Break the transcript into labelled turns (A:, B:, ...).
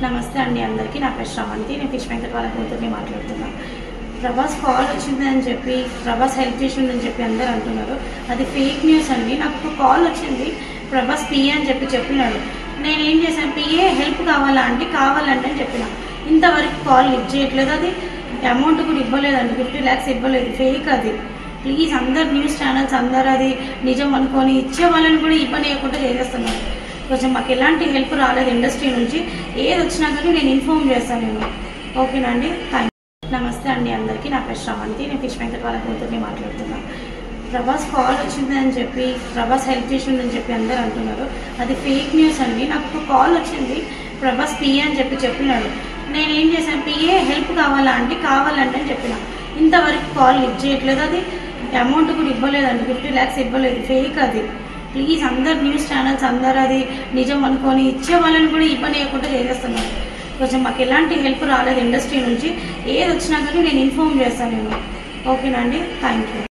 A: నమస్తే అండి అందరికీ. నా పేరు శ్రవంతి. నేను ఫిష్ వెంకట్ వాళ్ళ కూతుర్ని మాట్లాడుతున్నా. ప్రభాస్ కాల్ వచ్చిందని చెప్పి, ప్రభాస్ హెల్ప్ చేసిందని చెప్పి అందరూ అంటున్నారు. అది ఫేక్ న్యూస్ అండి. నాకు ఒక కాల్ వచ్చింది, ప్రభాస్ పిఏ అని చెప్పినాడు. నేనేం చేశాను, పిఏ హెల్ప్ కావాలంటే అని చెప్పిన. ఇంతవరకు కాల్ లిఫ్ట్ చేయట్లేదు. అది అమౌంట్ కూడా ఇవ్వలేదండి, 50 lakhs ఇవ్వలేదు. ఫేక్ అది. ప్లీజ్ అందరు న్యూస్ ఛానల్స్ అందరు అది నిజం అనుకొని ఇచ్చే వాళ్ళని కూడా ఇవ్వనియకుండా చేసేస్తున్నారు. కొంచెం మాకు ఎలాంటి హెల్ప్ రాలేదు ఇండస్ట్రీ నుంచి. ఏది వచ్చినా కానీ నేను ఇన్ఫార్మ్ చేస్తాను నేను. ఓకేనా అండి? Thank you. నమస్తే అండి అందరికీ. నా పేరు శ్రవంతి. నేను ఫిష్ వెంకట్ వాళ్ళ కూతుర్ని మాట్లాడుతున్నా. ప్రభాస్ కాల్ వచ్చిందని చెప్పి, ప్రభాస్ హెల్ప్ చేసిందని చెప్పి అందరూ అంటున్నారు. అది ఫేక్ న్యూస్ అండి. నాకు ఒక కాల్ వచ్చింది, ప్రభాస్ పిఏ అని చెప్పినాడు. నేనేం చేశాను, పిఏ హెల్ప్ కావాలంటే అని చెప్పిన. ఇంతవరకు కాల్ లిఫ్ట్ చేయట్లేదు. అది అమౌంట్ కూడా ఇవ్వలేదండి, 50 lakhs ఇవ్వలేదు. ఫేక్ అది. ప్లీజ్ అందరు న్యూస్ ఛానల్స్ అందరు అది నిజం అనుకొని ఇచ్చే వాళ్ళని కూడా ఇవ్వనియకుండా చేసేస్తున్నారు. కొంచెం మాకు ఎలాంటి హెల్ప్ రాలేదు ఇండస్ట్రీ నుంచి. ఏది వచ్చినా కానీ నేను ఇన్ఫార్మ్ చేస్తాను నేను. ఓకేనా అండి? Thank you.